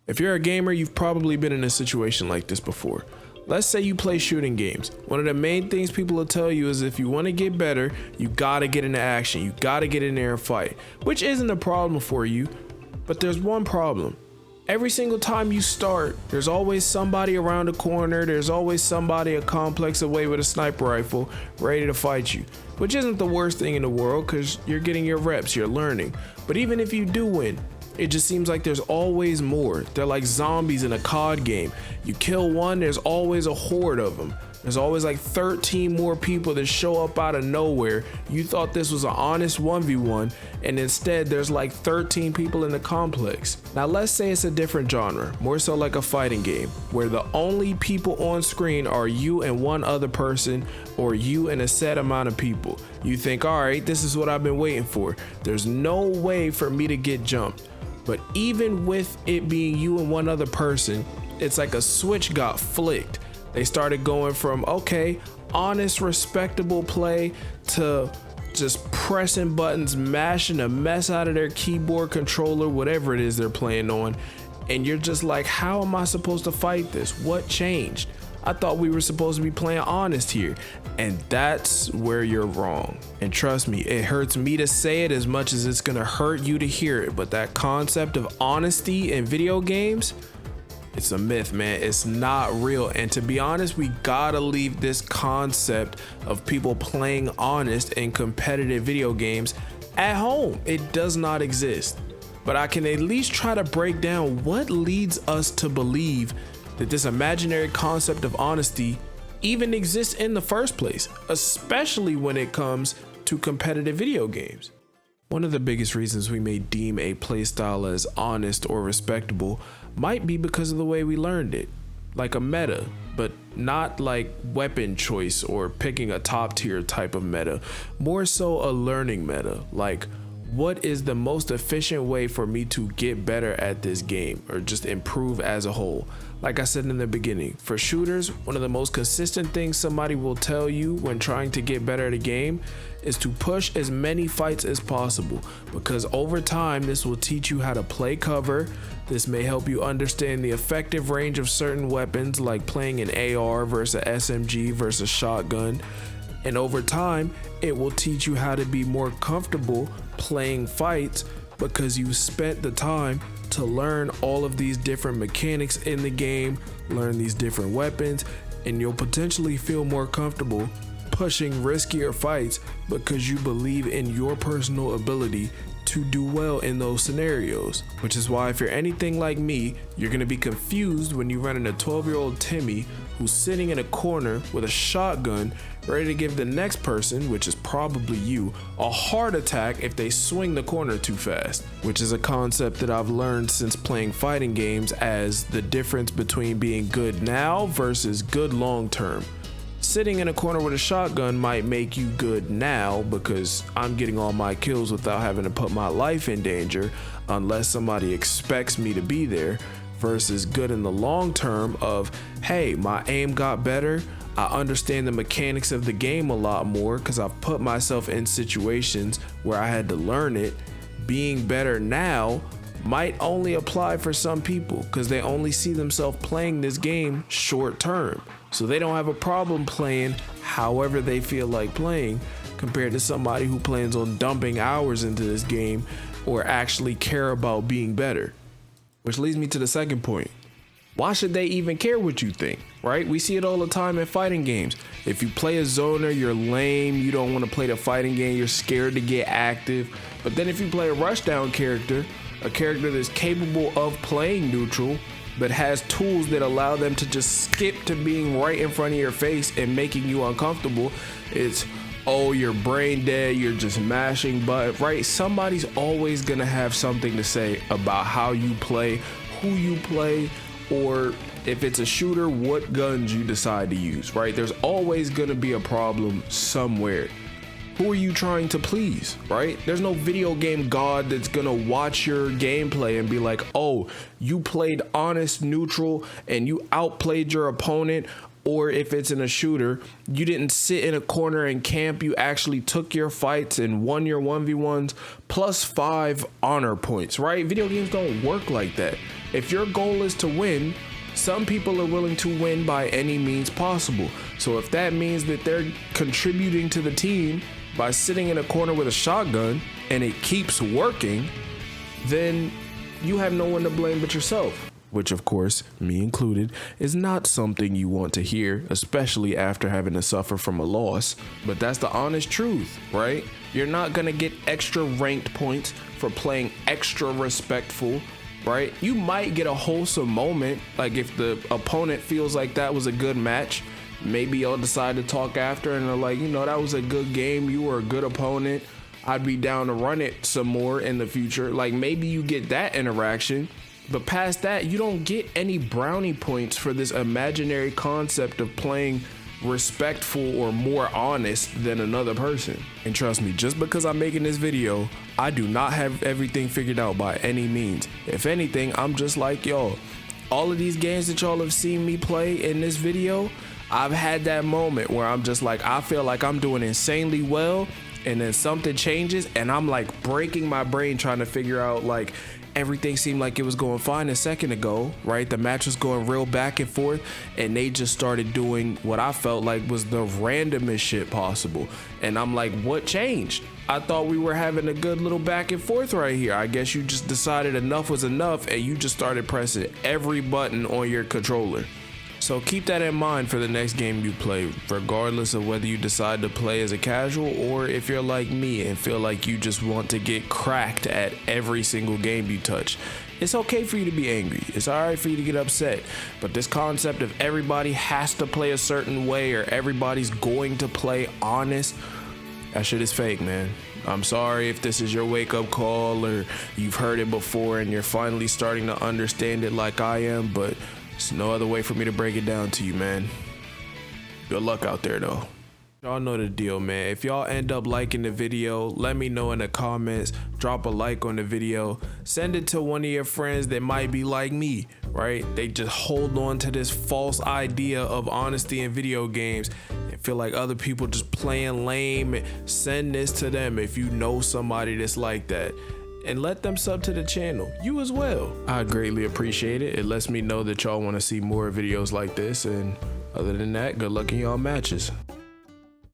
If you're a gamer, you've probably been in a situation like this before. Let's say you play shooting games. One of the main things people will tell you is if you want to get better, you gotta get into action. You gotta get in there and fight, which isn't a problem for you, but there's one problem. Every single time you start, there's always somebody around the corner. There's always somebody a complex away with a sniper rifle ready to fight you, which isn't the worst thing in the world because you're getting your reps, you're learning. But even if you do win, it just seems like there's always more. They're like zombies in a COD game. You kill one, there's always a horde of them. There's always like 13 more people that show up out of nowhere. You thought this was an honest 1v1, and instead there's like 13 people in the complex. Now let's say it's a different genre, more so like a fighting game, where the only people on screen are you and one other person, or you and a set amount of people. You think, all right, this is what I've been waiting for. There's no way for me to get jumped. But even with it being you and one other person, it's like a switch got flicked. They started going from, okay, honest, respectable play to just pressing buttons, mashing a mess out of their keyboard, controller, whatever it is they're playing on. And you're just like, how am I supposed to fight this? What changed? I thought we were supposed to be playing honest here. And that's where you're wrong. And trust me, it hurts me to say it as much as it's gonna hurt you to hear it. But that concept of honesty in video games, it's a myth, man. It's not real. And to be honest, we gotta leave this concept of people playing honest in competitive video games at home. It does not exist. But I can at least try to break down what leads us to believe that this imaginary concept of honesty even exists in the first place, especially when it comes to competitive video games. One of the biggest reasons we may deem a playstyle as honest or respectable might be because of the way we learned it, like a meta, but not like weapon choice or picking a top tier type of meta, more so a learning meta, like what is the most efficient way for me to get better at this game or just improve as a whole. Like I said in the beginning, for shooters, one of the most consistent things somebody will tell you when trying to get better at a game is to push as many fights as possible, because over time this will teach you how to play cover. This may help you understand the effective range of certain weapons, like playing an AR versus SMG versus shotgun. And over time, it will teach you how to be more comfortable playing fights because you spent the time to learn all of these different mechanics in the game, learn these different weapons, and you'll potentially feel more comfortable pushing riskier fights because you believe in your personal ability to do well in those scenarios. Which is why if you're anything like me, you're gonna be confused when you run into 12-year-old Timmy who's sitting in a corner with a shotgun ready to give the next person, which is probably you, a heart attack if they swing the corner too fast. Which is a concept that I've learned since playing fighting games as the difference between being good now versus good long term. Sitting in a corner with a shotgun might make you good now because I'm getting all my kills without having to put my life in danger unless somebody expects me to be there, versus good in the long term of, hey, my aim got better, I understand the mechanics of the game a lot more because I've put myself in situations where I had to learn it. Being better now might only apply for some people because they only see themselves playing this game short term. So they don't have a problem playing however they feel like playing compared to somebody who plans on dumping hours into this game or actually care about being better. Which leads me to the second point. Why should they even care what you think, right? We see it all the time in fighting games. If you play a zoner, you're lame, you don't want to play the fighting game, you're scared to get active. But then if you play a rushdown character, a character that's capable of playing neutral, but has tools that allow them to just skip to being right in front of your face and making you uncomfortable, it's, oh, you're brain dead, you're just mashing buttons, right? Somebody's always gonna have something to say about how you play, who you play, or if it's a shooter, what guns you decide to use, right? There's always gonna be a problem somewhere. Who are you trying to please, right? There's no video game god that's gonna watch your gameplay and be like, oh, you played honest, neutral, and you outplayed your opponent. Or if it's in a shooter, you didn't sit in a corner and camp, you actually took your fights and won your 1v1s plus 5 honor points, right? Video games don't work like that. If your goal is to win, some people are willing to win by any means possible. So if that means that they're contributing to the team by sitting in a corner with a shotgun and it keeps working, then you have no one to blame but yourself. Which, of course, me included, is not something you want to hear, especially after having to suffer from a loss. But that's the honest truth, right? You're not gonna get extra ranked points for playing extra respectful, right? You might get a wholesome moment, like if the opponent feels like that was a good match, maybe you'll decide to talk after and they're like, you know, that was a good game, you were a good opponent, I'd be down to run it some more in the future. Like maybe you get that interaction. But past that, you don't get any brownie points for this imaginary concept of playing respectful or more honest than another person. And trust me, just because I'm making this video, I do not have everything figured out by any means. If anything, I'm just like y'all. All of these games that y'all have seen me play in this video, I've had that moment where I'm just like, I feel like I'm doing insanely well, and then something changes and I'm like breaking my brain trying to figure out, like, everything seemed like it was going fine a second ago, right? The match was going real back and forth, and they just started doing what I felt like was the randomest shit possible. And I'm like, what changed? I thought we were having a good little back and forth right here. I guess you just decided enough was enough and you just started pressing every button on your controller. So keep that in mind for the next game you play, regardless of whether you decide to play as a casual or if you're like me and feel like you just want to get cracked at every single game you touch. It's okay for you to be angry. It's all right for you to get upset. But this concept of everybody has to play a certain way or everybody's going to play honest, that shit is fake, man. I'm sorry if this is your wake-up call or you've heard it before and you're finally starting to understand it like I am, but there's no other way for me to break it down to you, man. Good luck out there, though. Y'all know the deal, man. If y'all end up liking the video, let me know in the comments. Drop a like on the video. Send it to one of your friends that might be like me, right? They just hold on to this false idea of honesty in video games and feel like other people just playing lame. Send this to them if you know somebody that's like that. And let them sub to the channel, you as well. I greatly appreciate it. It lets me know that y'all want to see more videos like this. And other than that, good luck in y'all matches.